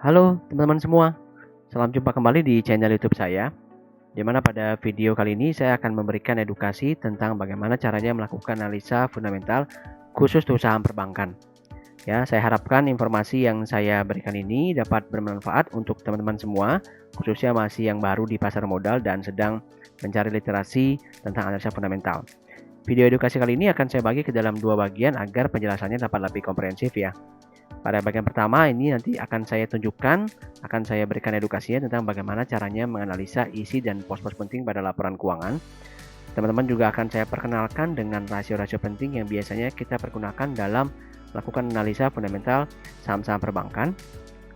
Halo teman-teman semua, salam jumpa kembali di channel YouTube saya. Di mana pada video kali ini saya akan memberikan edukasi tentang bagaimana caranya melakukan analisa fundamental khusus untuk saham perbankan. Ya, saya harapkan informasi yang saya berikan ini dapat bermanfaat untuk teman-teman semua, khususnya masih yang baru di pasar modal dan sedang mencari literasi tentang analisa fundamental. Video edukasi kali ini akan saya bagi ke dalam dua bagian agar penjelasannya dapat lebih komprehensif ya. Pada bagian pertama ini nanti akan saya tunjukkan, akan saya berikan edukasinya tentang bagaimana caranya menganalisa isi dan pos-pos penting pada laporan keuangan. Teman-teman juga akan saya perkenalkan dengan rasio-rasio penting yang biasanya kita pergunakan dalam melakukan analisa fundamental saham-saham perbankan.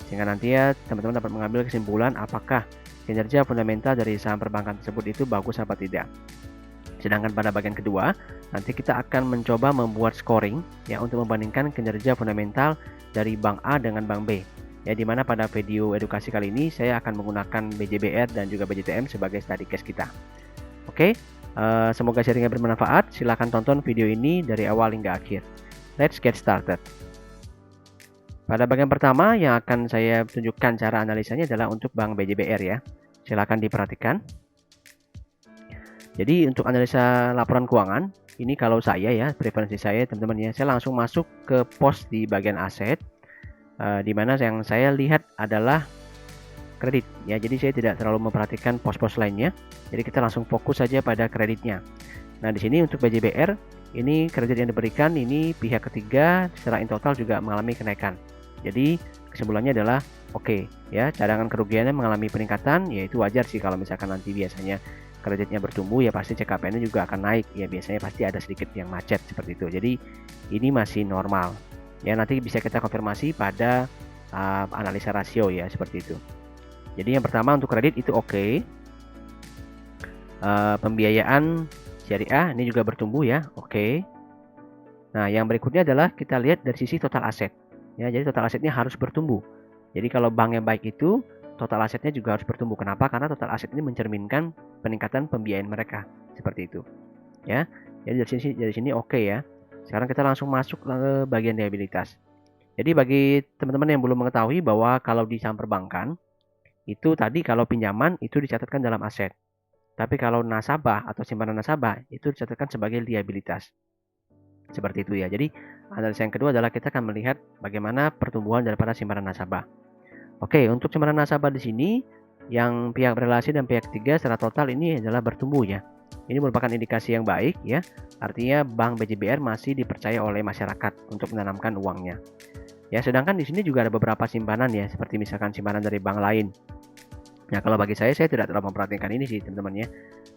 Sehingga nanti ya teman-teman dapat mengambil kesimpulan apakah kinerja fundamental dari saham perbankan tersebut itu bagus apa tidak. Sedangkan pada bagian kedua, nanti kita akan mencoba membuat scoring ya untuk membandingkan kinerja fundamental dari Bank A dengan Bank B. Ya, di mana pada video edukasi kali ini saya akan menggunakan BJBR dan juga BJTM sebagai study case kita. Oke, semoga sharingnya bermanfaat. Silahkan tonton video ini dari awal hingga akhir. Let's get started. Pada bagian pertama yang akan saya tunjukkan cara analisanya adalah untuk Bank BJBR ya. Silahkan diperhatikan. Jadi untuk analisa laporan keuangan, ini kalau saya ya, preferensi saya teman-teman ya, saya langsung masuk ke pos di bagian aset, di mana yang saya lihat adalah kredit ya. Jadi saya tidak terlalu memperhatikan pos-pos lainnya. Jadi kita langsung fokus saja pada kreditnya. Nah di sini untuk BJBR, ini kredit yang diberikan ini pihak ketiga secara in total juga mengalami kenaikan. Jadi kesimpulannya adalah oke ya, cadangan kerugiannya mengalami peningkatan, yaitu wajar sih kalau misalkan nanti biasanya kreditnya bertumbuh ya pasti CKPN-nya juga akan naik ya, biasanya pasti ada sedikit yang macet seperti itu. Jadi ini masih normal ya, nanti bisa kita konfirmasi pada analisa rasio ya seperti itu. Jadi yang pertama untuk kredit itu oke. Pembiayaan syariah ini juga bertumbuh ya, oke. Nah yang berikutnya adalah kita lihat dari sisi total aset ya, jadi total asetnya harus bertumbuh. Jadi kalau bank yang baik itu total asetnya juga harus bertumbuh. Kenapa? Karena total aset ini mencerminkan peningkatan pembiayaan mereka seperti itu ya. Jadi dari sini oke ya. Sekarang kita langsung masuk ke bagian liabilitas. Jadi bagi teman-teman yang belum mengetahui bahwa kalau di saham perbankan itu tadi kalau pinjaman itu dicatatkan dalam aset. Tapi kalau nasabah atau simpanan nasabah itu dicatatkan sebagai liabilitas. Seperti itu ya. Jadi analisa yang kedua adalah kita akan melihat bagaimana pertumbuhan daripada simpanan nasabah. Oke, untuk simpanan nasabah di sini yang pihak berelasi dan pihak ketiga secara total ini adalah bertumbuh ya. Ini merupakan indikasi yang baik ya. Artinya Bank BJBR masih dipercaya oleh masyarakat untuk menanamkan uangnya. Ya, sedangkan di sini juga ada beberapa simpanan ya, seperti misalkan simpanan dari bank lain. Nah, kalau bagi saya tidak terlalu memperhatikan ini sih teman-teman ya.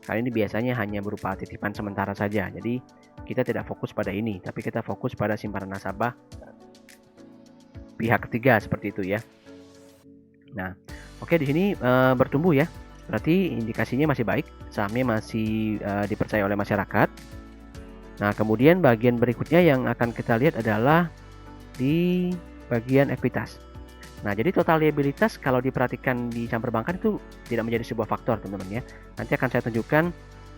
Karena ini biasanya hanya berupa titipan sementara saja. Jadi kita tidak fokus pada ini, tapi kita fokus pada simpanan nasabah pihak ketiga seperti itu ya. Nah, oke di sini bertumbuh ya. Berarti indikasinya masih baik, sahamnya masih dipercaya oleh masyarakat. Nah, kemudian bagian berikutnya yang akan kita lihat adalah di bagian ekuitas. Nah, jadi total liabilitas kalau diperhatikan di saham perbankan itu tidak menjadi sebuah faktor, teman-teman ya. Nanti akan saya tunjukkan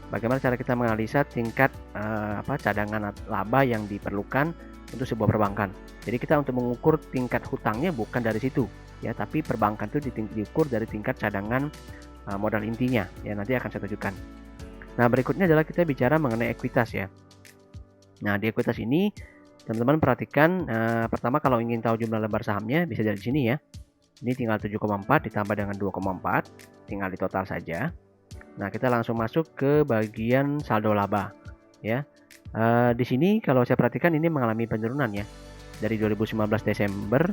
bagaimana cara kita menganalisa tingkat cadangan laba yang diperlukan untuk sebuah perbankan. Jadi kita untuk mengukur tingkat hutangnya bukan dari situ ya, tapi perbankan itu diukur dari tingkat cadangan modal intinya ya, nanti akan saya tunjukkan. Nah, berikutnya adalah kita bicara mengenai ekuitas ya. Nah, di ekuitas ini teman-teman perhatikan pertama kalau ingin tahu jumlah lembar sahamnya bisa dari sini ya. Ini tinggal 7,4 ditambah dengan 2,4, tinggal di total saja. Nah, kita langsung masuk ke bagian saldo laba ya. Di sini kalau saya perhatikan ini mengalami penurunan ya. Dari 2019 Desember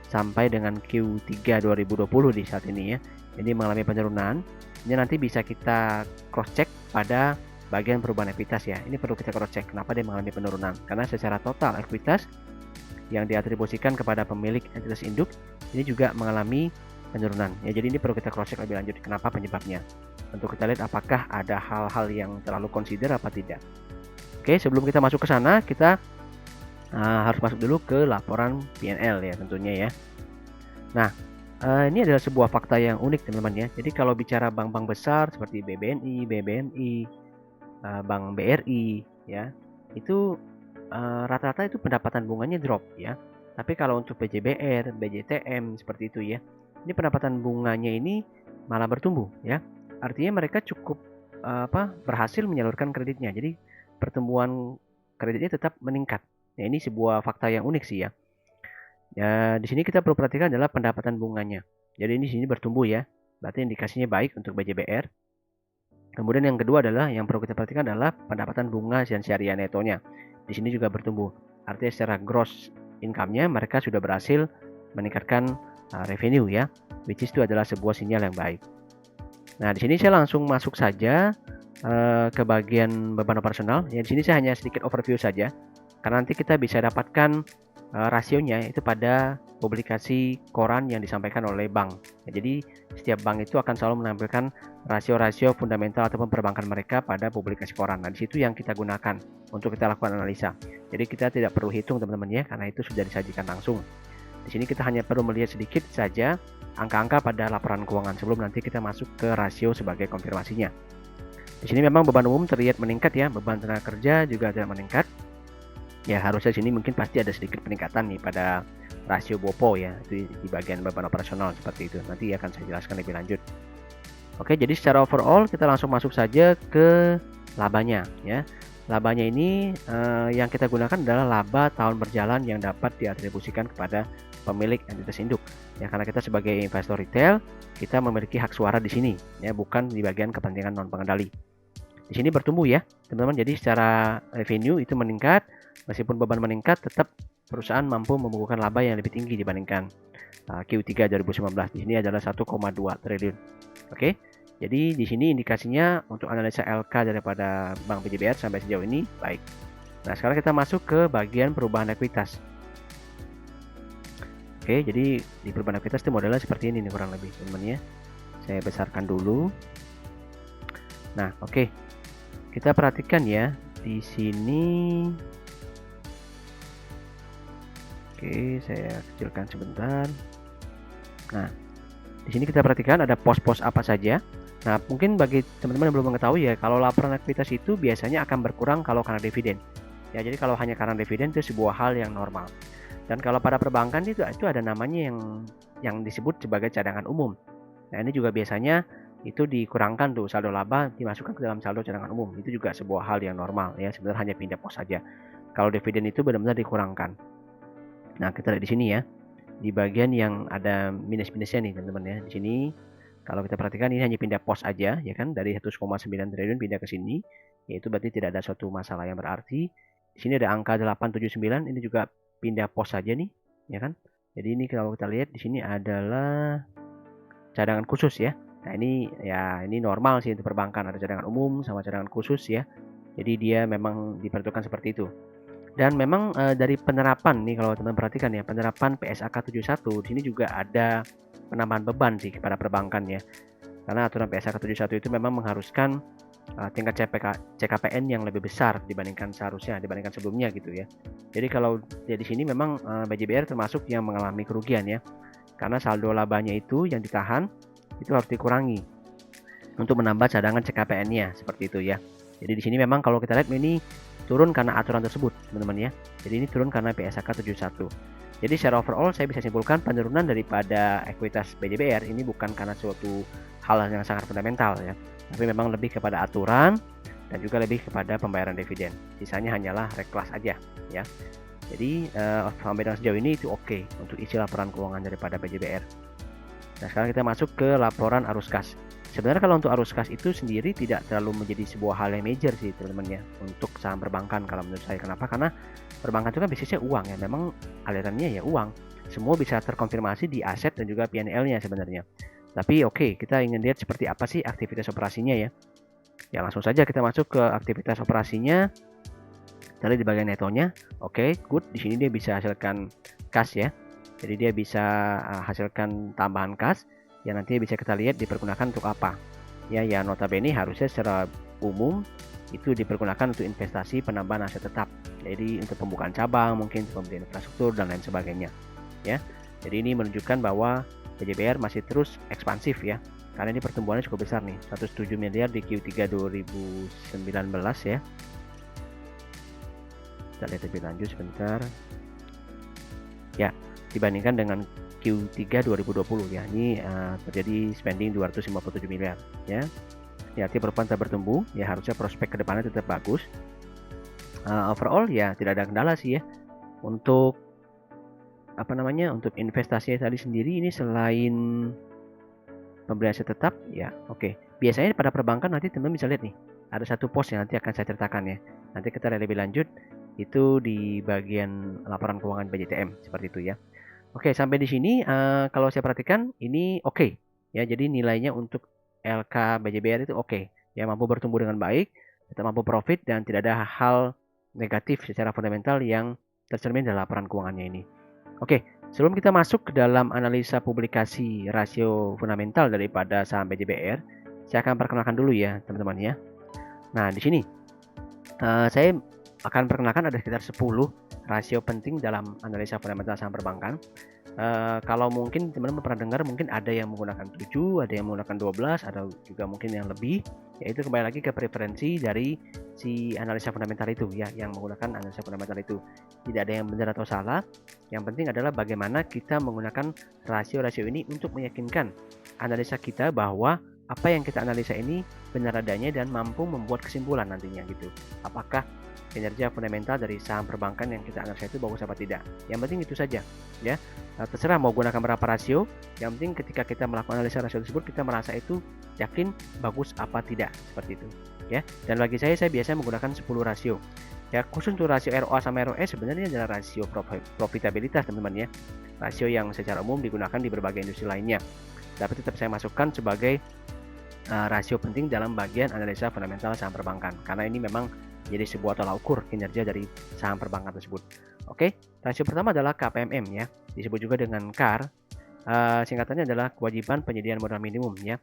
sampai dengan Q3 2020 di saat ini ya. Ini mengalami penurunan. Ini nanti bisa kita cross check pada bagian perubahan ekuitas ya. Ini perlu kita cross check kenapa dia mengalami penurunan. Karena secara total ekuitas yang diatribusikan kepada pemilik entitas induk ini juga mengalami penurunan ya. Jadi ini perlu kita cross check lebih lanjut kenapa penyebabnya. Untuk kita lihat apakah ada hal-hal yang terlalu consider apa tidak. Oke, sebelum kita masuk ke sana kita harus masuk dulu ke laporan P&L ya tentunya ya. Nah, ini adalah sebuah fakta yang unik teman-teman ya. Jadi kalau bicara bank-bank besar seperti BBNI, BBMI, Bank BRI ya, itu rata-rata itu pendapatan bunganya drop ya. Tapi kalau untuk BJBR, BJTM seperti itu ya, ini pendapatan bunganya ini malah bertumbuh ya. Artinya mereka cukup berhasil menyalurkan kreditnya. Jadi pertumbuhan kreditnya tetap meningkat. Ya, ini sebuah fakta yang unik sih ya. Ya, di sini kita perlu perhatikan adalah pendapatan bunganya. Jadi ini di sini bertumbuh ya. Berarti indikasinya baik untuk BJBR. Kemudian yang kedua adalah yang perlu kita perhatikan adalah pendapatan bunga dan syariah netonya. Di sini juga bertumbuh. Artinya secara gross income-nya mereka sudah berhasil meningkatkan revenue ya, which is itu adalah sebuah sinyal yang baik. Nah, di sini saya langsung masuk saja ke bagian beban operasional. Ya, di sini saya hanya sedikit overview saja, karena nanti kita bisa dapatkan rasionya itu pada publikasi koran yang disampaikan oleh bank. Ya, jadi setiap bank itu akan selalu menampilkan rasio-rasio fundamental ataupun perbankan mereka pada publikasi koran. Nah, di situ yang kita gunakan untuk kita lakukan analisa. Jadi kita tidak perlu hitung teman-teman ya, karena itu sudah disajikan langsung. Di sini kita hanya perlu melihat sedikit saja angka-angka pada laporan keuangan sebelum nanti kita masuk ke rasio sebagai konfirmasinya. Di sini memang beban umum terlihat meningkat ya, beban tenaga kerja juga terlihat meningkat. Ya, harusnya sini mungkin pasti ada sedikit peningkatan nih pada rasio BOPO ya, itu di bagian beban operasional seperti itu. Nanti akan saya jelaskan lebih lanjut. Oke, jadi secara overall kita langsung masuk saja ke labanya ya. Labanya ini yang kita gunakan adalah laba tahun berjalan yang dapat diatribusikan kepada pemilik entitas induk. Ya, karena kita sebagai investor retail, kita memiliki hak suara di sini ya, bukan di bagian kepentingan non pengendali. Di sini bertumbuh ya, teman-teman. Jadi secara revenue itu meningkat, meskipun beban meningkat, tetap perusahaan mampu membukukan laba yang lebih tinggi dibandingkan Q3 2019. Di sini adalah 1,2 triliun. Oke. Jadi di sini indikasinya untuk analisa LK daripada Bank BJBR sampai sejauh ini baik. Nah, sekarang kita masuk ke bagian perubahan ekuitas. Oke, jadi di perubahan ekuitas itu modelnya seperti ini nih kurang lebih, teman-teman ya. Saya besarkan dulu. Nah, oke. Kita perhatikan ya di sini. Oke, saya kecilkan sebentar. Nah, di sini kita perhatikan ada pos-pos apa saja. Nah, mungkin bagi teman-teman yang belum mengetahui ya, kalau laporan ekuitas itu biasanya akan berkurang kalau karena dividen. Ya, jadi kalau hanya karena dividen itu sebuah hal yang normal. Dan kalau pada perbankan itu ada namanya yang disebut sebagai cadangan umum. Nah, ini juga biasanya itu dikurangkan tuh saldo laba dimasukkan ke dalam saldo cadangan umum. Itu juga sebuah hal yang normal ya, sebenarnya hanya pindah pos saja. Kalau dividen itu benar-benar dikurangkan. Nah, kita lihat di sini ya. Di bagian yang ada minus-minusnya nih, teman-teman ya. Di sini kalau kita perhatikan ini hanya pindah pos aja ya kan, dari 1,9 triliun pindah ke sini, yaitu berarti tidak ada suatu masalah yang berarti. Di sini ada angka 879, ini juga pindah pos saja nih, ya kan? Jadi ini kalau kita lihat di sini adalah cadangan khusus ya. Nah, ini normal sih untuk perbankan, ada cadangan umum sama cadangan khusus ya. Jadi dia memang diperuntukkan seperti itu. Dan memang dari penerapan nih kalau teman perhatikan ya, penerapan PSAK 71 di sini juga ada penambahan beban sih kepada perbankan ya. Karena aturan PSAK 71 itu memang mengharuskan tingkat CKPN yang lebih besar dibandingkan sebelumnya gitu ya. Jadi kalau di sini memang BJBR termasuk yang mengalami kerugian ya. Karena saldo labanya itu yang ditahan itu harus dikurangi untuk menambah cadangan CKPN-nya seperti itu ya. Jadi di sini memang kalau kita lihat ini turun karena aturan tersebut, teman-teman ya. Jadi ini turun karena PSAK 71. Jadi secara overall saya bisa simpulkan penurunan daripada ekuitas BJBR ini bukan karena suatu hal yang sangat fundamental ya, tapi memang lebih kepada aturan dan juga lebih kepada pembayaran dividen. Sisanya hanyalah reklas aja ya. Jadi sampai dengan sejauh ini itu oke untuk isi laporan keuangan daripada BJBR. Nah, sekarang kita masuk ke laporan arus kas. Sebenarnya kalau untuk arus kas itu sendiri tidak terlalu menjadi sebuah hal yang major sih teman-teman ya untuk saham perbankan kalau menurut saya. Kenapa? Karena perbankan itu kan bisnisnya uang ya, memang alirannya ya uang. Semua bisa terkonfirmasi di aset dan juga P&L-nya sebenarnya. Tapi oke, kita ingin lihat seperti apa sih aktivitas operasinya ya. Ya langsung saja kita masuk ke aktivitas operasinya. Tadi di bagian netonya, oke, good. Di sini dia bisa hasilkan kas ya. Jadi dia bisa hasilkan tambahan kas yang nanti bisa kita lihat dipergunakan untuk apa ya. Ya notabene harusnya secara umum itu dipergunakan untuk investasi penambahan aset tetap, jadi untuk pembukaan cabang, mungkin pembelian infrastruktur dan lain sebagainya ya. Jadi ini menunjukkan bahwa BJBR masih terus ekspansif ya, karena ini pertumbuhannya cukup besar nih, 107 miliar di Q3 2019 ya. Kita lihat lebih lanjut sebentar ya, dibandingkan dengan Q3 2020 ya. Ini terjadi spending 257 miliar ya. Ya, artinya perusahaan tetap bertumbuh ya, harusnya prospek kedepannya tetap bagus. Overall ya tidak ada kendala sih ya untuk untuk investasi tadi sendiri. Ini selain pembelian aset tetap ya, oke. Biasanya pada perbankan nanti teman-teman bisa lihat nih, ada satu pos yang nanti akan saya ceritakan ya. Nanti kita lihat lebih lanjut itu di bagian laporan keuangan BJTM seperti itu ya. Oke, sampai di sini kalau saya perhatikan ini oke ya. Jadi nilainya untuk LK BJBR itu oke ya, mampu bertumbuh dengan baik, tetap mampu profit, dan tidak ada hal negatif secara fundamental yang tercermin dalam laporan keuangannya ini. Oke, sebelum kita masuk ke dalam analisa publikasi rasio fundamental daripada saham BJBR, saya akan perkenalkan dulu ya teman-teman ya. Nah, di sini saya akan perkenalkan ada sekitar 10 rasio penting dalam analisa fundamental saham perbankan. Kalau mungkin teman-teman pernah dengar, mungkin ada yang menggunakan 7, ada yang menggunakan 12, ada juga mungkin yang lebih. Yaitu kembali lagi ke preferensi dari si analisa fundamental itu ya, yang menggunakan analisa fundamental itu. Tidak ada yang benar atau salah. Yang penting adalah bagaimana kita menggunakan rasio-rasio ini untuk meyakinkan analisa kita bahwa apa yang kita analisa ini benar adanya dan mampu membuat kesimpulan nantinya gitu. Apakah kinerja fundamental dari saham perbankan yang kita analisa itu bagus apa tidak. Yang penting itu saja ya. Terserah mau gunakan berapa rasio, yang penting ketika kita melakukan analisa rasio tersebut kita merasa itu yakin bagus apa tidak, seperti itu ya. Dan bagi saya biasa menggunakan 10 rasio ya. Khusus untuk rasio ROA sama ROE sebenarnya adalah rasio profitabilitas teman-teman ya, rasio yang secara umum digunakan di berbagai industri lainnya, tapi tetap saya masukkan sebagai rasio penting dalam bagian analisa fundamental saham perbankan, karena ini memang jadi sebuah tolak ukur kinerja dari saham perbankan tersebut. Oke, rasio pertama adalah KPMM ya, disebut juga dengan KAR. Singkatannya adalah kewajiban penyediaan modal minimum ya.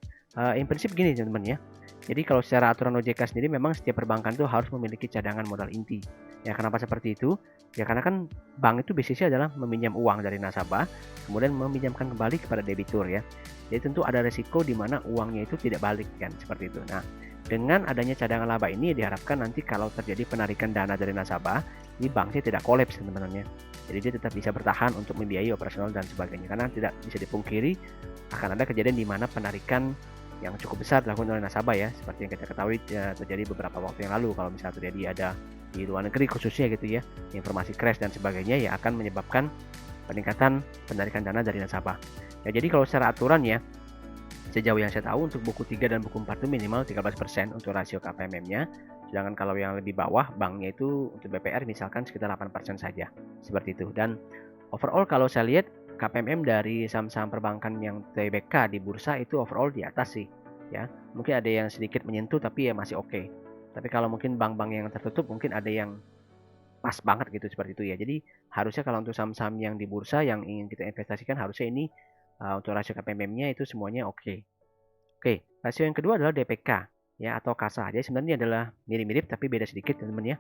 In prinsip gini teman-teman ya. Jadi kalau secara aturan OJK sendiri memang setiap perbankan itu harus memiliki cadangan modal inti. Ya, kenapa seperti itu? Ya karena kan bank itu bisnisnya adalah meminjam uang dari nasabah, kemudian meminjamkan kembali kepada debitur ya. Jadi tentu ada resiko di mana uangnya itu tidak balik kan, seperti itu. Nah, dengan adanya cadangan laba ini diharapkan nanti kalau terjadi penarikan dana dari nasabah, ini banknya tidak kolaps teman-teman ya. Jadi dia tetap bisa bertahan untuk membiayai operasional dan sebagainya, karena tidak bisa dipungkiri akan ada kejadian di mana penarikan yang cukup besar dilakukan oleh nasabah ya, seperti yang kita ketahui terjadi beberapa waktu yang lalu. Kalau misalnya terjadi ada di luar negeri khususnya gitu ya, informasi crash dan sebagainya ya, akan menyebabkan peningkatan penarikan dana dari nasabah ya. Jadi kalau secara aturan ya, sejauh yang saya tahu untuk buku 3 dan buku 4 itu minimal 13% untuk rasio KPMM-nya. Sedangkan kalau yang lebih bawah banknya itu untuk BPR misalkan sekitar 8% saja, seperti itu. Dan overall kalau saya lihat KPMM dari saham-saham perbankan yang TBK di bursa itu overall di atas sih ya. Mungkin ada yang sedikit menyentuh tapi ya masih oke. Tapi kalau mungkin bank-bank yang tertutup mungkin ada yang pas banget gitu, seperti itu ya. Jadi harusnya kalau untuk saham-saham yang di bursa yang ingin kita investasikan, harusnya ini untuk rasio KPMM-nya itu semuanya oke. Oke, rasio yang kedua adalah DPK ya, atau kasa. Jadi sebenarnya adalah mirip-mirip tapi beda sedikit teman-teman ya.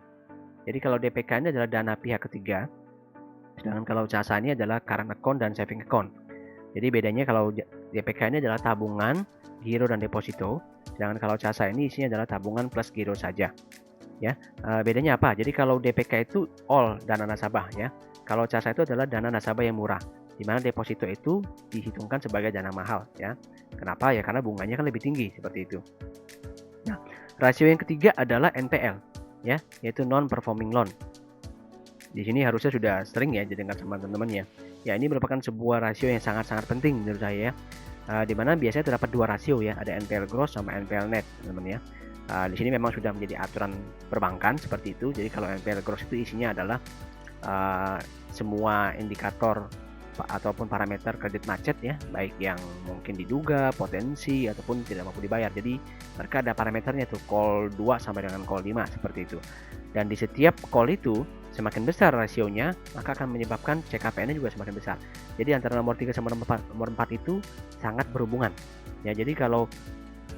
Jadi kalau DPK ini adalah dana pihak ketiga, sedangkan kalau CASA ini adalah current account dan saving account. Jadi bedanya kalau DPK ini adalah tabungan, giro dan deposito, sedangkan kalau CASA ini isinya adalah tabungan plus giro saja. Ya, bedanya apa? Jadi kalau DPK itu all dana nasabah ya. Kalau CASA itu adalah dana nasabah yang murah, di mana deposito itu dihitungkan sebagai dana mahal ya. Kenapa ya? Karena bunganya kan lebih tinggi, seperti itu. Nah, rasio yang ketiga adalah NPL ya, yaitu non performing loan. Di sini harusnya sudah sering ya didengar sama teman-teman ya. Ya, ini merupakan sebuah rasio yang sangat-sangat penting menurut saya ya. Di mana biasanya terdapat dua rasio ya, ada NPL gross sama NPL net, teman-teman ya. Di sini memang sudah menjadi aturan perbankan seperti itu. Jadi kalau NPL gross itu isinya adalah semua indikator ataupun parameter kredit macet ya, baik yang mungkin diduga, potensi ataupun tidak mampu dibayar. Jadi mereka ada parameternya tuh, call 2 sampai dengan call 5 seperti itu. Dan di setiap call itu semakin besar rasionya, maka akan menyebabkan CKPN-nya juga semakin besar. Jadi antara nomor 3 sama nomor 4 itu sangat berhubungan. Ya, jadi kalau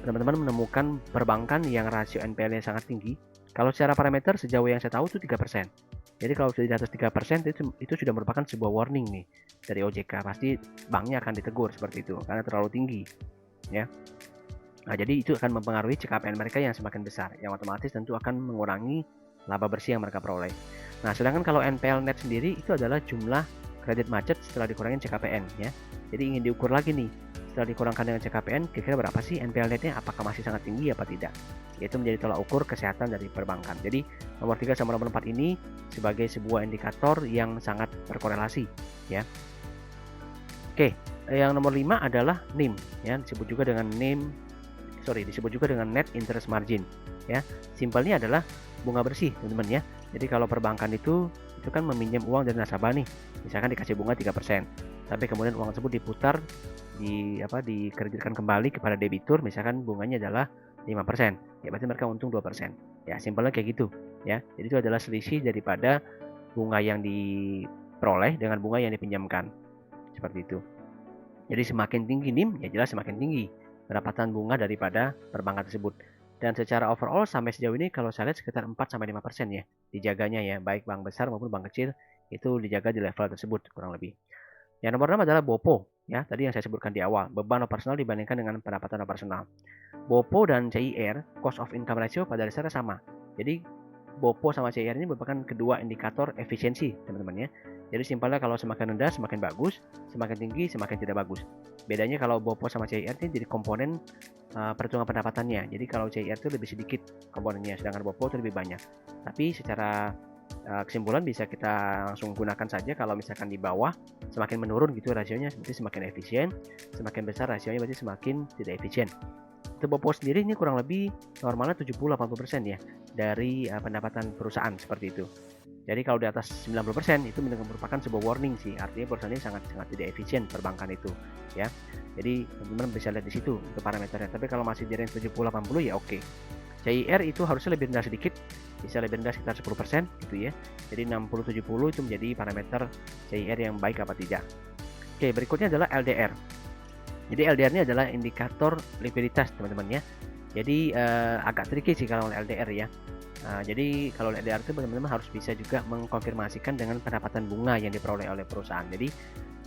teman-teman menemukan perbankan yang rasio NPL-nya sangat tinggi, kalau secara parameter sejauh yang saya tahu itu 3%. Jadi kalau sudah di atas 3% itu sudah merupakan sebuah warning nih dari OJK, pasti banknya akan ditegur seperti itu karena terlalu tinggi ya. Nah, jadi itu akan mempengaruhi CKPN mereka yang semakin besar, yang otomatis tentu akan mengurangi laba bersih yang mereka peroleh. Nah, sedangkan kalau NPL net sendiri itu adalah jumlah kredit macet setelah dikurangin CKPN ya. Jadi ingin diukur lagi nih, setelah dikurangkan dengan CKPN kira-kira berapa sih NPL net-nya, apakah masih sangat tinggi apa tidak. Yaitu menjadi tolak ukur kesehatan dari perbankan. Jadi nomor 3 sama nomor 4 ini sebagai sebuah indikator yang sangat berkorelasi ya. Oke, yang nomor 5 adalah NIM ya, disebut juga dengan net interest margin ya. Simpelnya adalah bunga bersih teman-teman ya. Jadi kalau perbankan itu kan meminjam uang dari nasabah nih, misalkan dikasih bunga 3%, tapi kemudian uang tersebut diputar dikreditkan kembali kepada debitur, misalkan bunganya adalah 5%, ya berarti mereka untung 2%. Ya, simpelnya kayak gitu ya. Jadi itu adalah selisih daripada bunga yang diperoleh dengan bunga yang dipinjamkan. Seperti itu. Jadi semakin tinggi NIM, ya jelas semakin tinggi pendapatan bunga daripada perbankan tersebut. Dan secara overall sampai sejauh ini kalau saya lihat sekitar 4-5% ya dijaganya ya, baik bank besar maupun bank kecil itu dijaga di level tersebut kurang lebih. Yang nomor 6 adalah BOPO ya, tadi yang saya sebutkan di awal, beban operasional dibandingkan dengan pendapatan operasional. BOPO dan CIR, cost of income ratio, pada dasarnya sama. Jadi BOPO sama CIR ini merupakan kedua indikator efisiensi teman-teman ya. Jadi simpelnya kalau semakin rendah semakin bagus, semakin tinggi semakin tidak bagus. Bedanya kalau BOPO sama CIR ini jadi komponen perhitungan pendapatannya. Jadi kalau CIR itu lebih sedikit komponennya, sedangkan BOPO itu lebih banyak. Tapi secara kesimpulan bisa kita langsung gunakan saja kalau misalkan di bawah semakin menurun gitu rasionya, berarti semakin efisien, semakin besar rasionya berarti semakin tidak efisien. Untuk BOPO sendiri ini kurang lebih normalnya 70-80% ya dari pendapatan perusahaan seperti itu. Jadi kalau di atas 90% itu merupakan sebuah warning sih, artinya perusahaan ini sangat tidak efisien perbankan itu ya. Jadi teman-teman bisa lihat di situ untuk parameternya. Tapi kalau masih di range 70-80 ya oke. CIR itu harusnya lebih rendah sedikit, bisa lebih rendah sekitar 10% gitu ya. Jadi 60-70 itu menjadi parameter CIR yang baik apa tidak. Oke, berikutnya adalah LDR. Jadi LDR ini adalah indikator likuiditas teman-teman ya. Jadi agak tricky sih kalau LDR ya. Jadi kalau LDR itu teman-teman harus bisa juga mengkonfirmasikan dengan pendapatan bunga yang diperoleh oleh perusahaan. Jadi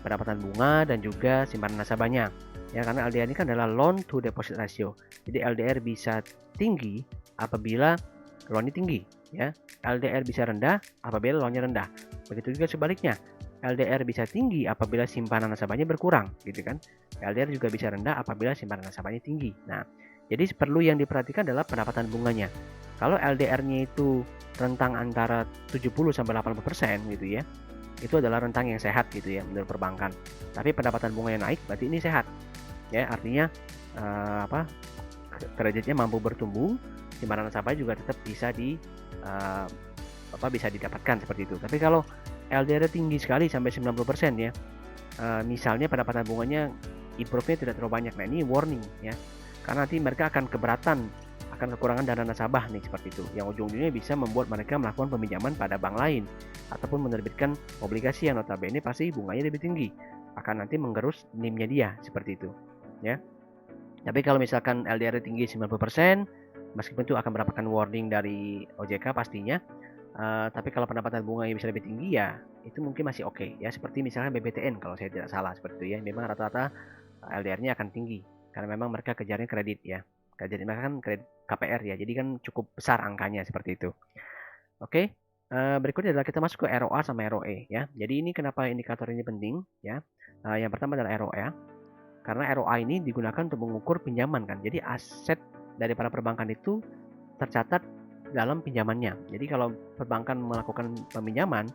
pendapatan bunga dan juga simpanan nasabahnya. Ya, karena LDR ini kan adalah loan to deposit ratio. Jadi LDR bisa tinggi apabila loan ini tinggi, ya. LDR bisa rendah apabila loannya rendah. Begitu juga sebaliknya. LDR bisa tinggi apabila simpanan nasabahnya berkurang, gitu kan. LDR juga bisa rendah apabila simpanan nasabahnya tinggi. Nah, jadi perlu yang diperhatikan adalah pendapatan bunganya. Kalau LDR-nya itu rentang antara 70-80% gitu ya, itu adalah rentang yang sehat gitu ya menurut perbankan. Tapi pendapatan bunganya naik, berarti ini sehat. Ya, artinya kreditnya mampu bertumbuh, simpanan nasabah juga tetap bisa bisa didapatkan seperti itu. Tapi kalau LDR tinggi sekali sampai 90% ya, misalnya pendapatan bunganya improve-nya tidak terlalu banyak. Nah, ini warning ya. Karena nanti mereka akan keberatan, akan kekurangan dana nasabah nih seperti itu. Yang ujung-ujungnya bisa membuat mereka melakukan peminjaman pada bank lain ataupun menerbitkan obligasi yang notabene pasti bunganya lebih tinggi. Akan nanti menggerus NIM-nya dia seperti itu, ya. Tapi kalau misalkan LDR tinggi 90%, meskipun itu akan mendapatkan warning dari OJK pastinya, tapi kalau pendapatan bunganya bisa lebih tinggi ya itu mungkin masih oke ya, seperti misalnya BBTN kalau saya tidak salah seperti itu ya. Memang rata-rata LDR-nya akan tinggi karena memang mereka kejarnya kredit ya. Kredit mereka kan kredit KPR ya, jadi kan cukup besar angkanya seperti itu. Oke, berikutnya adalah kita masuk ke ROA sama ROE ya. Jadi ini kenapa indikator ini penting ya. Yang pertama adalah ROA. Karena ROA ini digunakan untuk mengukur pinjaman kan. Jadi aset dari para perbankan itu tercatat dalam pinjamannya. Jadi kalau perbankan melakukan peminjaman,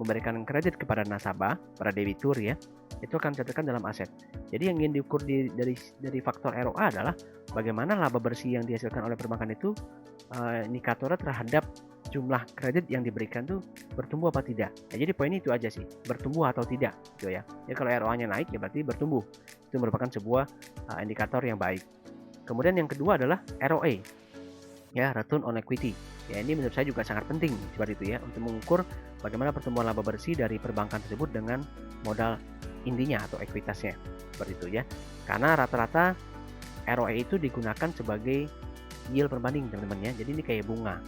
memberikan kredit kepada nasabah, para debitur ya, itu akan dicatatkan dalam aset. Jadi yang ingin diukur dari faktor ROA adalah bagaimana laba bersih yang dihasilkan oleh perbankan itu indikatornya terhadap jumlah kredit yang diberikan tuh bertumbuh apa tidak. Nah, jadi poinnya itu aja sih, bertumbuh atau tidak gitu ya. Jadi kalau ROA-nya naik ya berarti bertumbuh. Itu merupakan sebuah indikator yang baik. Kemudian yang kedua adalah ROE. Ya, return on equity. Ya, ini menurut saya juga sangat penting seperti itu ya, untuk mengukur bagaimana pertumbuhan laba bersih dari perbankan tersebut dengan modal intinya atau ekuitasnya. Seperti itu ya. Karena rata-rata ROE itu digunakan sebagai yield perbanding teman-teman ya. Jadi ini kayak bunga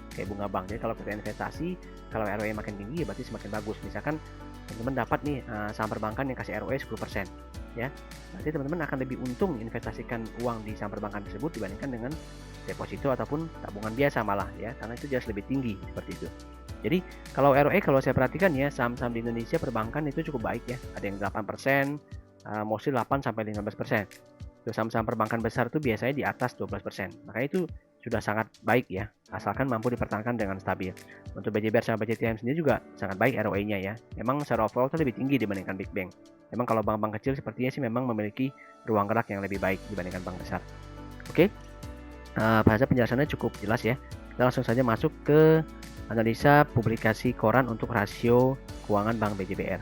bank. Jadi kalau kita investasi, kalau ROE makin tinggi ya berarti semakin bagus. Misalkan teman-teman dapat nih saham perbankan yang kasih ROE 10% ya. Berarti teman-teman akan lebih untung investasikan uang di saham perbankan tersebut dibandingkan dengan deposito ataupun tabungan biasa malah ya, karena itu jelas lebih tinggi seperti itu. Jadi kalau ROE kalau saya perhatikan ya, saham-saham di Indonesia perbankan itu cukup baik ya. Ada yang 8%, mostly 8 sampai 15%. Saham-saham perbankan besar itu biasanya di atas 12%. Makanya itu sudah sangat baik ya, asalkan mampu dipertahankan dengan stabil. Untuk BJBR sama BCTM sendiri juga sangat baik ROE-nya ya. Memang secara overall itu lebih tinggi dibandingkan Big Bank. Memang kalau bank-bank kecil sepertinya sih memang memiliki ruang gerak yang lebih baik dibandingkan bank besar. Oke, bahasa penjelasannya cukup jelas ya. Kita langsung saja masuk ke analisa publikasi koran untuk rasio keuangan Bank BJBR.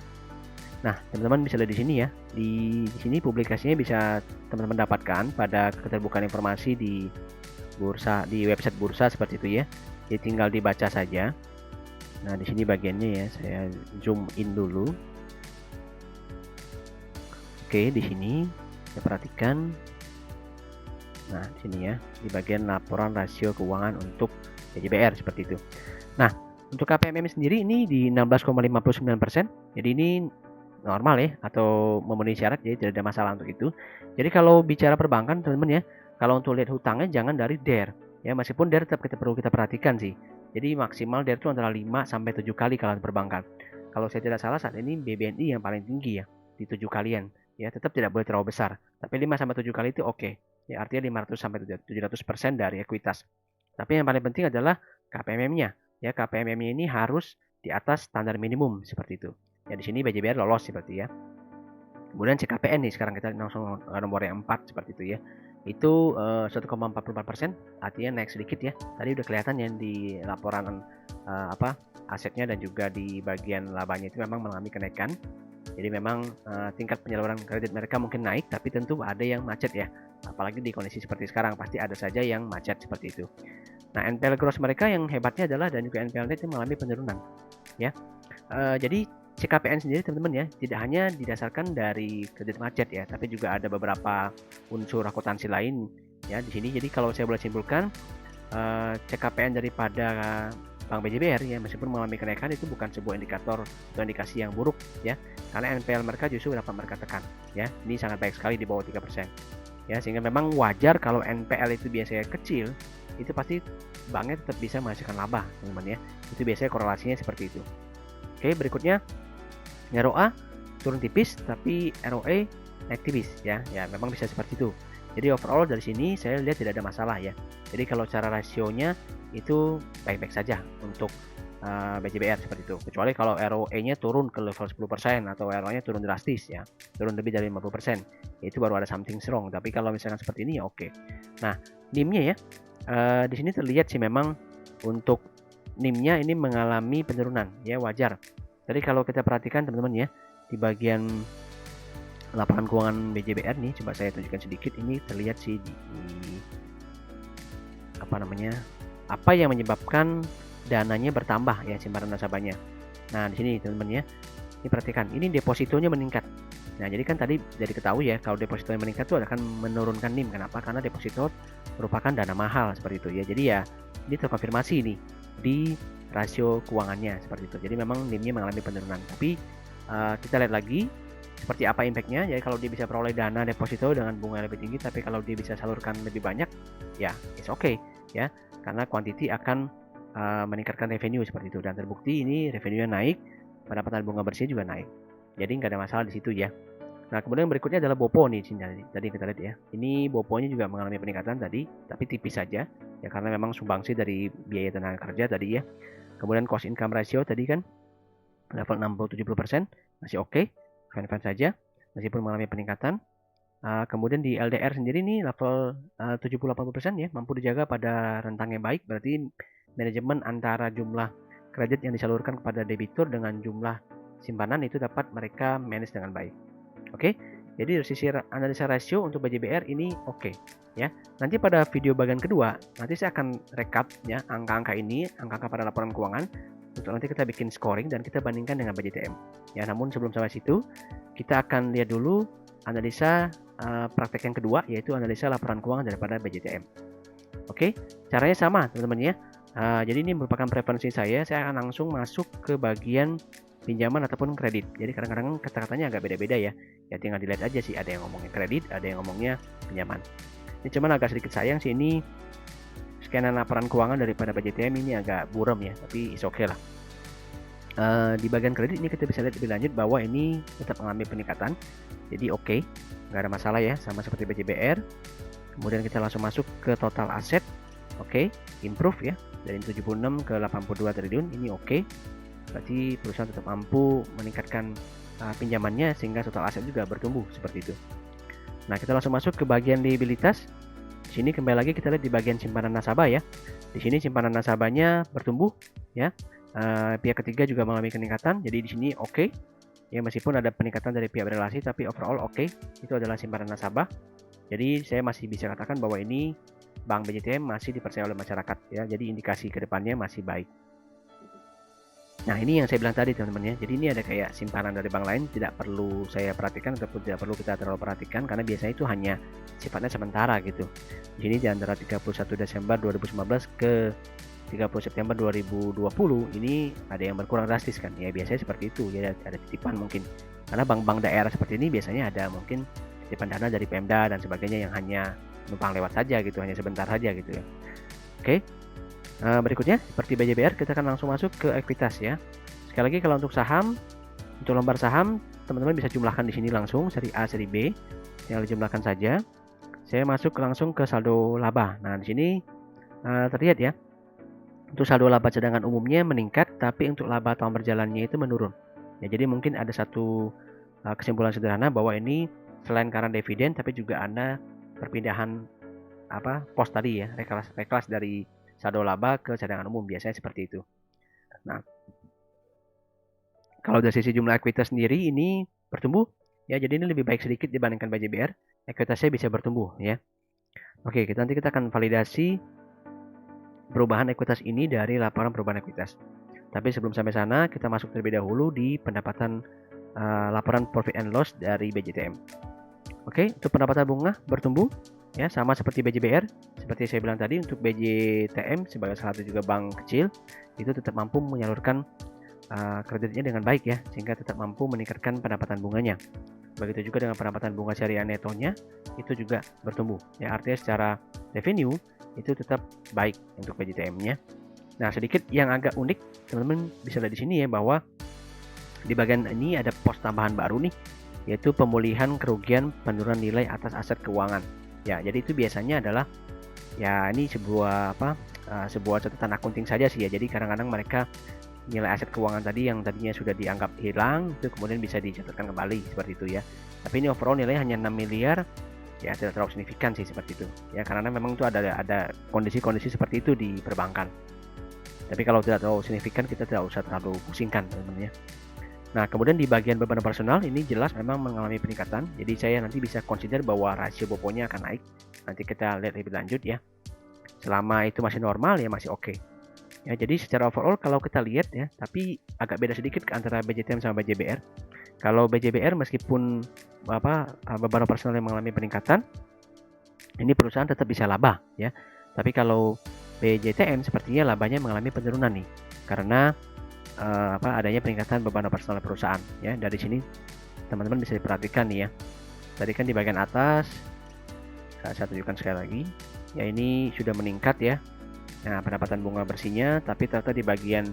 Nah, teman-teman bisa lihat di sini ya. Di sini publikasinya bisa teman-teman dapatkan pada keterbukaan informasi di bursa, di website bursa seperti itu ya. Jadi tinggal dibaca saja. Nah, di sini bagiannya ya, saya zoom in dulu. Oke, di sini saya perhatikan. Nah, di sini ya, di bagian laporan rasio keuangan untuk BJBR seperti itu. Nah, untuk KPMM sendiri ini di 16,59%. Jadi ini normal ya, atau memenuhi syarat, jadi tidak ada masalah untuk itu. Jadi kalau bicara perbankan teman-teman ya, kalau untuk lihat hutangnya jangan dari DER ya, meskipun DER tetap perlu kita perhatikan sih. Jadi maksimal DER itu antara 5 sampai 7 kali kalau perbankan. Kalau saya tidak salah saat ini BBNI yang paling tinggi ya, di 7 kalian ya, tetap tidak boleh terlalu besar. Tapi 5 sampai 7 kali itu oke. Ya, artinya 500 sampai 700% dari ekuitas. Tapi yang paling penting adalah KPMM-nya. Ya, KPMM-nya ini harus di atas standar minimum seperti itu. Ya, di sini BJBR lolos seperti ya. Kemudian CKPN nih, sekarang kita langsung nomor yang 4 seperti itu ya. Itu 1,44%, artinya naik sedikit ya. Tadi udah kelihatan ya di laporan asetnya dan juga di bagian labanya itu memang mengalami kenaikan. Jadi memang tingkat penyaluran kredit mereka mungkin naik, tapi tentu ada yang macet ya. Apalagi di kondisi seperti sekarang pasti ada saja yang macet seperti itu. Nah, NPL gross mereka yang hebatnya adalah dan juga NPL net yang mengalami penurunan ya. Jadi CKPN sendiri teman-teman ya, tidak hanya didasarkan dari kredit macet ya, tapi juga ada beberapa unsur akuntansi lain ya di sini. Jadi kalau saya boleh simpulkan, CKPN daripada Bank BJBR ya, meskipun mengalami kenaikan itu bukan sebuah indikator atau indikasi yang buruk ya, karena NPL mereka justru dapat mereka tekan ya. Ini sangat baik sekali di bawah 3% ya, sehingga memang wajar kalau NPL itu biasanya kecil, itu pasti banknya tetap bisa menghasilkan laba teman-teman ya. Itu biasanya korelasinya seperti itu. Oke, berikutnya ROA turun tipis tapi ROE naik tipis ya. Ya memang bisa seperti itu. Jadi overall dari sini saya lihat tidak ada masalah ya. Jadi kalau cara rasionya itu baik-baik saja untuk BJBR seperti itu. Kecuali kalau ROE-nya turun ke level 10% atau ROE-nya turun drastis ya. Turun lebih dari 50%. Itu baru ada something wrong. Tapi kalau misalkan seperti ini ya oke. Nah, NIM-nya ya. Di sini terlihat sih memang untuk NIM-nya ini mengalami penurunan ya, wajar. Jadi kalau kita perhatikan teman-teman ya, di bagian laporan keuangan BJBR nih, coba saya tunjukkan sedikit. Ini terlihat sih di apa yang menyebabkan dananya bertambah ya, simpanan nasabahnya. Nah, di sini teman-teman ya, ini perhatikan, ini depositonya meningkat. Nah, jadi kan tadi jadi ketahui ya, kalau depositonya meningkat itu akan menurunkan NIM. Kenapa? Karena deposito merupakan dana mahal seperti itu ya. Jadi ya, ini terkonfirmasi nih di rasio keuangannya seperti itu. Jadi memang NIM-nya mengalami penurunan. Tapi kita lihat lagi seperti apa impact-nya. Jadi kalau dia bisa peroleh dana deposito dengan bunga lebih tinggi, tapi kalau dia bisa salurkan lebih banyak, ya it's okay ya. Karena quantity akan meningkatkan revenue seperti itu, dan terbukti ini revenue-nya naik, pendapatan bunga bersih juga naik. Jadi nggak ada masalah di situ ya. Nah, kemudian berikutnya adalah BOPO nih, tadi kita lihat ya. Ini BOPO-nya juga mengalami peningkatan tadi, tapi tipis saja ya, karena memang sumbangsi dari biaya tenaga kerja tadi ya. Kemudian cost income ratio tadi kan level 60-70% masih oke, fine-fine saja meskipun mengalami peningkatan. Kemudian di LDR sendiri nih level 70-80% ya, mampu dijaga pada rentang yang baik. Berarti manajemen antara jumlah kredit yang disalurkan kepada debitur dengan jumlah simpanan itu dapat mereka manage dengan baik. Oke, jadi dari sisi analisa rasio untuk BJBR ini oke ya. Nanti pada video bagian kedua, nanti saya akan rekap ya angka-angka ini, angka-angka pada laporan keuangan, untuk nanti kita bikin scoring dan kita bandingkan dengan BJTM. Ya, namun sebelum sampai situ, kita akan lihat dulu analisa praktek yang kedua, yaitu analisa laporan keuangan daripada BJTM. Oke, caranya sama teman-teman ya. Jadi ini merupakan preferensi saya akan langsung masuk ke bagian pinjaman ataupun kredit. Jadi kadang-kadang kata-katanya agak beda-beda ya. Ya tinggal dilihat aja sih, ada yang ngomongnya kredit, ada yang ngomongnya pinjaman. Ini cuman agak sedikit sayang sih, ini scanan laporan keuangan daripada BJTM ini agak buram ya, tapi is okay lah. Di bagian kredit ini kita bisa lihat lebih lanjut bahwa ini tetap mengalami peningkatan. Jadi oke, nggak ada masalah ya, sama seperti BJBR. Kemudian kita langsung masuk ke total aset. Oke, improve ya, dari 76 ke 82 triliun, ini oke. Berarti perusahaan tetap mampu meningkatkan pinjamannya sehingga total aset juga bertumbuh seperti itu. Nah, kita langsung masuk ke bagian liabilitas. Di sini kembali lagi kita lihat di bagian simpanan nasabah ya. Di sini simpanan nasabahnya bertumbuh ya. Pihak ketiga juga mengalami peningkatan. Jadi di sini oke. Ya, meskipun ada peningkatan dari pihak relasi, tapi overall oke. Itu adalah simpanan nasabah. Jadi saya masih bisa katakan bahwa ini Bank BJTM masih dipercaya oleh masyarakat ya. Jadi indikasi kedepannya masih baik. Nah, ini yang saya bilang tadi teman-teman ya. Jadi ini ada kayak simpanan dari bank lain, tidak perlu saya perhatikan ataupun tidak perlu kita terlalu perhatikan karena biasanya itu hanya sifatnya sementara gitu. Di sini di antara 31 Desember 2019 ke 30 September 2020 ini ada yang berkurang drastis kan. Ya biasanya seperti itu ya, ada titipan mungkin. Karena bank-bank daerah seperti ini biasanya ada mungkin titipan dana dari Pemda dan sebagainya yang hanya numpang lewat saja gitu, hanya sebentar saja gitu ya. Oke. Berikutnya seperti BJBR kita akan langsung masuk ke ekuitas ya. Sekali lagi kalau untuk saham, untuk lembar saham teman-teman bisa jumlahkan di sini langsung seri A, seri B, tinggal dijumlahkan saja. Saya masuk langsung ke saldo laba. Nah di sini terlihat ya, untuk saldo laba cadangan umumnya meningkat, tapi untuk laba tahun berjalannya itu menurun. Ya jadi mungkin ada satu kesimpulan sederhana bahwa ini selain karena dividen, tapi juga ada perpindahan pos tadi ya, reklas dari saldo laba ke cadangan umum, biasanya seperti itu. Nah, kalau dari sisi jumlah ekuitas sendiri ini bertumbuh ya, jadi ini lebih baik sedikit dibandingkan BJBR, ekuitasnya bisa bertumbuh ya. Oke, nanti kita akan validasi perubahan ekuitas ini dari laporan perubahan ekuitas. Tapi sebelum sampai sana, kita masuk terlebih dahulu di pendapatan laporan profit and loss dari BJTM. Oke, untuk pendapatan bunga bertumbuh ya, sama seperti BJBR. Seperti saya bilang tadi, untuk BJTM sebagai salah satu juga bank kecil itu tetap mampu menyalurkan kreditnya dengan baik ya, sehingga tetap mampu meningkatkan pendapatan bunganya. Begitu juga dengan pendapatan bunga syariah netonya itu juga bertumbuh ya, artinya secara revenue itu tetap baik untuk BJTM-nya. Nah, sedikit yang agak unik teman-teman bisa lihat di sini ya, bahwa di bagian ini ada pos tambahan baru nih, yaitu pemulihan kerugian penurunan nilai atas aset keuangan. Ya, jadi itu biasanya adalah ya ini sebuah sebuah catatan akunting saja sih ya. Jadi kadang-kadang mereka nilai aset keuangan tadi yang tadinya sudah dianggap hilang itu kemudian bisa dicatatkan kembali seperti itu ya. Tapi ini overall nilai hanya 6 miliar ya, tidak terlalu signifikan sih seperti itu ya, karena memang itu ada kondisi-kondisi seperti itu di perbankan. Tapi kalau tidak terlalu signifikan kita tidak usah terlalu pusingkan teman-teman ya. Nah, kemudian di bagian beban operasional ini jelas memang mengalami peningkatan. Jadi saya nanti bisa consider bahwa rasio boponya akan naik. Nanti kita lihat lebih lanjut ya. Selama itu masih normal ya masih oke. Ya, jadi secara overall kalau kita lihat ya, tapi agak beda sedikit antara BJTM sama BJBR. Kalau BJBR meskipun beban operasional yang mengalami peningkatan, ini perusahaan tetap bisa laba ya. Tapi kalau BJTM sepertinya labanya mengalami penurunan nih, karena adanya peningkatan beban operasional perusahaan ya. Dari sini teman-teman bisa diperhatikan nih ya. Tadi kan di bagian atas saya tunjukkan sekali lagi ya, ini sudah meningkat ya. Nah, pendapatan bunga bersihnya, tapi ternyata di bagian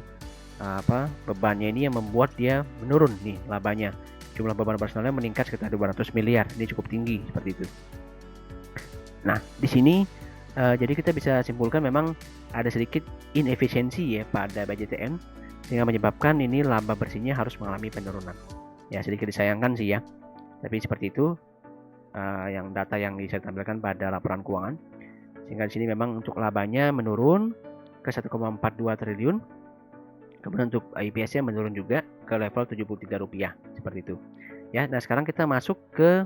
bebannya ini yang membuat dia menurun nih labanya. Jumlah beban operasionalnya meningkat sekitar 200 miliar. Ini cukup tinggi seperti itu. Nah, di sini jadi kita bisa simpulkan memang ada sedikit inefisiensi ya pada BJTM, sehingga menyebabkan ini laba bersihnya harus mengalami penurunan. Ya sedikit disayangkan sih ya, tapi seperti itu yang data yang bisa ditampilkan pada laporan keuangan. Sehingga di sini memang untuk labanya menurun ke 1,42 triliun. Kemudian untuk IPS-nya menurun juga ke level Rp73 seperti itu. Ya, nah sekarang kita masuk ke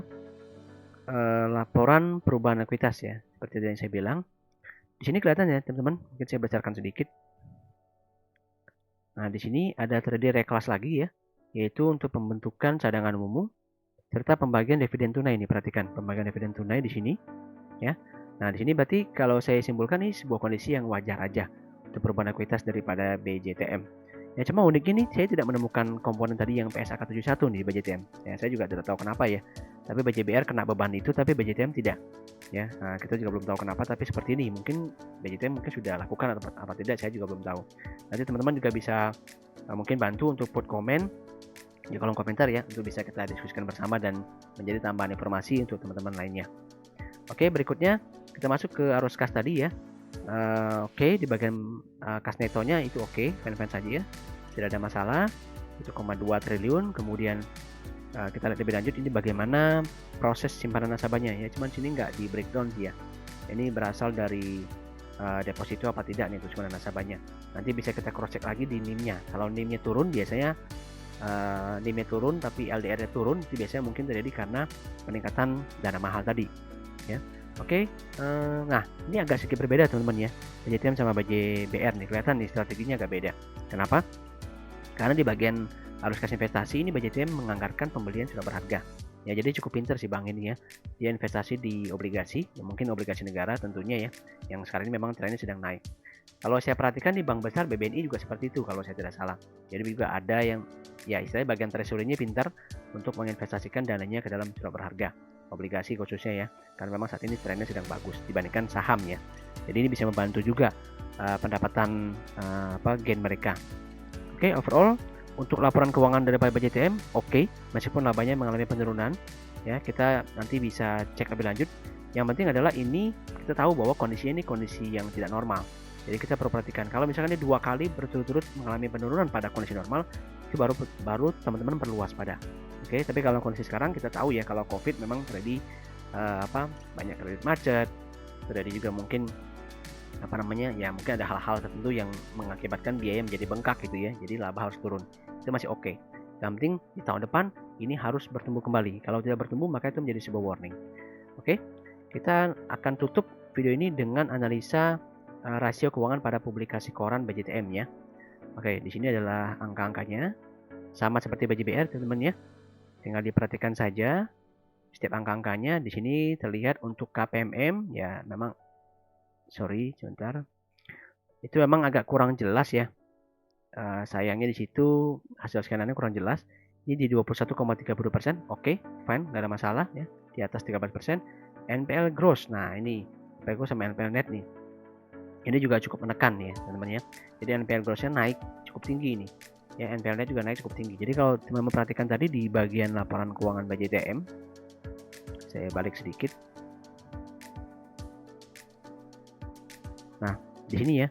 laporan perubahan ekuitas ya. Seperti yang saya bilang. Di sini kelihatan ya, teman-teman. Mungkin saya besarkan sedikit. Nah, di sini ada terjadi reklas lagi ya, yaitu untuk pembentukan cadangan umum serta pembagian dividen tunai. Ini perhatikan, pembagian dividen tunai di sini ya. Nah, di sini berarti kalau saya simpulkan ini sebuah kondisi yang wajar aja untuk perubahan ekuitas daripada BJTM. Ya, cuma uniknya nih saya tidak menemukan komponen tadi yang PSAK 71 nih di BJTM. Ya, saya juga tidak tahu kenapa ya. tapi BJBR kena beban itu, tapi BJTM tidak. Ya, nah, kita juga belum tahu kenapa, tapi seperti ini. Mungkin BJTM mungkin sudah lakukan atau apa tidak, saya juga belum tahu. Nanti teman-teman juga bisa mungkin bantu untuk put komen di kolom komentar ya, untuk bisa kita diskusikan bersama dan menjadi tambahan informasi untuk teman-teman lainnya. Oke, berikutnya kita masuk ke arus kas tadi ya. Oke, di bagian kas netonya itu oke, fine-fine saja ya, tidak ada masalah. 1,2 triliun. Kemudian kita lihat lebih lanjut ini bagaimana proses simpanan nasabahnya ya. Cuman sini nggak di breakdown sih ya. Ini berasal dari deposito apa tidak nih untuk simpanan nasabahnya. Nanti bisa kita cross check lagi di NIM-nya. Kalau NIM-nya turun biasanya NIM-nya turun tapi LDR-nya turun, itu biasanya mungkin terjadi karena peningkatan dana mahal tadi ya. Oke, nah ini agak sedikit berbeda teman-teman ya, BJTM sama BJBR nih, kelihatan nih strateginya agak beda. Kenapa? Karena di bagian arus kas investasi ini BJTM menganggarkan pembelian surat berharga. Ya, jadi cukup pinter sih Bang ini ya. Dia investasi di obligasi, ya mungkin obligasi negara tentunya ya, yang sekarang ini memang trennya sedang naik. Kalau saya perhatikan di bank besar BBNI juga seperti itu kalau saya tidak salah. Jadi juga ada yang ya istilahnya bagian treasury-nya pintar untuk menginvestasikan dananya ke dalam surat berharga, obligasi khususnya ya, karena memang saat ini trennya sedang bagus dibandingkan saham ya. Jadi ini bisa membantu juga pendapatan gain mereka. Oke, overall untuk laporan keuangan dari BJTM oke, meskipun labanya mengalami penurunan ya, kita nanti bisa cek lebih lanjut. Yang penting adalah ini kita tahu bahwa kondisinya ini kondisi yang tidak normal. Jadi kita perlu perhatikan, kalau misalkan ini 2 kali berturut-turut mengalami penurunan pada kondisi normal, itu baru teman-teman perlu waspada. Oke, tapi kalau kondisi sekarang kita tahu ya, kalau COVID memang terjadi banyak kredit macet, terjadi juga mungkin ya mungkin ada hal-hal tertentu yang mengakibatkan biaya menjadi bengkak gitu ya, jadi laba harus turun. Itu masih oke. Yang penting di tahun depan ini harus bertumbuh kembali. Kalau tidak bertumbuh maka itu menjadi sebuah warning. Oke, kita akan tutup video ini dengan analisa rasio keuangan pada publikasi koran BJTM ya. Oke, di sini adalah angka-angkanya, sama seperti BJBR teman-teman ya. Tinggal diperhatikan saja setiap angka-angkanya. Di sini terlihat untuk KPMM ya, memang sebentar. Itu memang agak kurang jelas ya. Sayangnya di situ hasil scanannya kurang jelas. Ini di 21,30%, oke, fine, nggak ada masalah ya. Di atas 13%. NPL gross, nah ini NPL gross sama NPL net nih. Ini juga cukup menekan ya teman-teman ya. Jadi NPL grossnya naik cukup tinggi ini. Ya, NPL net juga naik cukup tinggi. Jadi kalau teman-teman perhatikan tadi di bagian laporan keuangan BJTM, saya balik sedikit. Nah, di sini ya,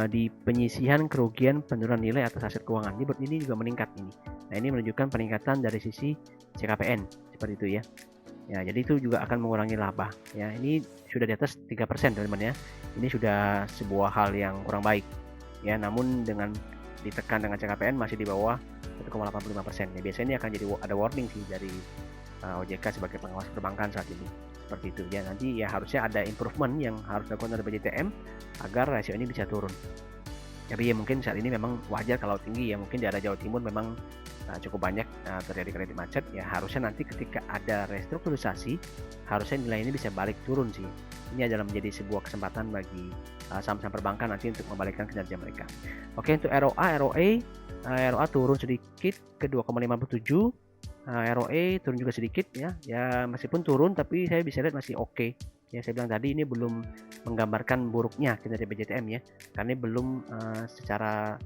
di penyisihan kerugian penurunan nilai atas aset keuangan ini juga meningkat ini. Nah, ini menunjukkan peningkatan dari sisi CKPN seperti itu ya. Ya, jadi itu juga akan mengurangi laba. Ya, ini sudah di atas 3% teman-teman ya. Ini sudah sebuah hal yang kurang baik. Ya, namun dengan ditekan dengan CKPN masih di bawah 1,85%. Ya, biasanya ini akan jadi ada warning sih dari OJK sebagai pengawas perbankan saat ini. Seperti itu ya. Nanti ya harusnya ada improvement yang harus dilakukan oleh BJTM agar rasio ini bisa turun. Tapi ya mungkin saat ini memang wajar kalau tinggi ya, mungkin di area Jawa Timur memang cukup banyak terjadi kredit macet ya. Harusnya nanti ketika ada restrukturisasi harusnya nilai ini bisa balik turun sih. Ini adalah menjadi sebuah kesempatan bagi saham-saham perbankan nanti untuk membalikkan kinerja mereka. Oke, untuk ROA turun sedikit ke 2,57. ROE turun juga sedikit ya. Ya meskipun turun tapi saya bisa lihat masih oke. Ya, saya bilang tadi ini belum menggambarkan buruknya kinerja BJTM ya, karena belum secara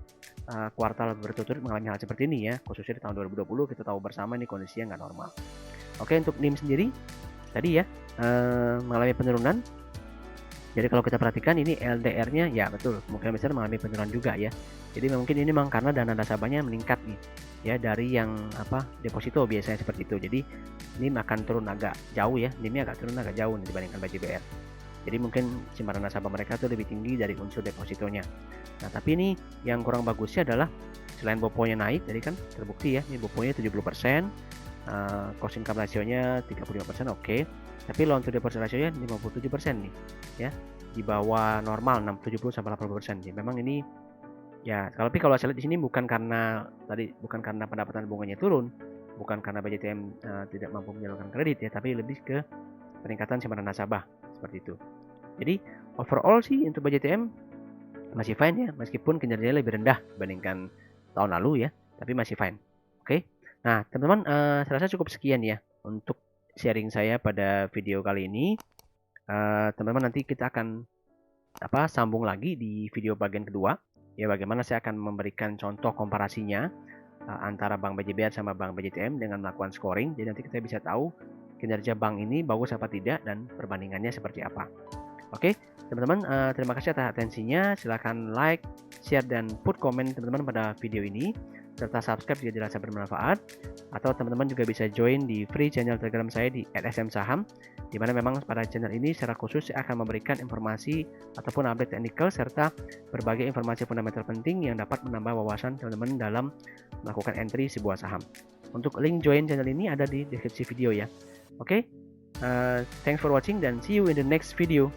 kuartal berturut-turut mengalami hal seperti ini ya, khususnya di tahun 2020 kita tahu bersama ini kondisinya nggak normal. Oke, untuk NIM sendiri tadi ya mengalami penurunan. Jadi kalau kita perhatikan ini LDR-nya ya betul, kemungkinan besar mengalami penurunan juga ya. Jadi mungkin ini memang karena dana nasabahnya meningkat nih ya, dari yang deposito biasanya seperti itu. Jadi NIM akan turun agak jauh ya, NIM-nya agak turun agak jauh nih dibandingkan BJBR. Jadi mungkin simpanan nasabah mereka tuh lebih tinggi dari unsur depositonya. Nah, tapi ini yang kurang bagusnya adalah selain BOPO-nya naik, jadi kan terbukti ya, ini BOPO-nya 70%, cost income ratio-nya 35%, oke. Tapi loan to deposit ratio-nya 57% nih, ya. Di bawah normal 70-80%. Ya, memang ini ya, tapi kalau saya lihat di sini bukan karena pendapatan bunganya turun, bukan karena BJTM tidak mampu menyalurkan kredit ya, tapi lebih ke peningkatan simpanan nasabah seperti itu. Jadi overall sih untuk BJTM masih fine ya, meskipun kinerjanya lebih rendah dibandingkan tahun lalu ya, tapi masih fine. Oke. Nah, teman-teman, saya rasa cukup sekian ya untuk sharing saya pada video kali ini. Teman-teman, nanti kita akan sambung lagi di video bagian kedua. Ya, bagaimana saya akan memberikan contoh komparasinya antara Bank BJBR sama Bank BJTM dengan melakukan scoring. Jadi nanti kita bisa tahu kinerja bank ini bagus apa tidak dan perbandingannya seperti apa. Oke, teman-teman, terima kasih atas atensinya. Silahkan like, share, dan put komen teman-teman pada video ini, serta subscribe jika dirasa bermanfaat. Atau teman-teman juga bisa join di free channel Telegram saya di @smsaham, di mana memang pada channel ini secara khusus saya akan memberikan informasi ataupun update teknikal serta berbagai informasi fundamental penting yang dapat menambah wawasan teman-teman dalam melakukan entry sebuah saham. Untuk link join channel ini ada di deskripsi video ya. Oke, thanks for watching dan see you in the next video.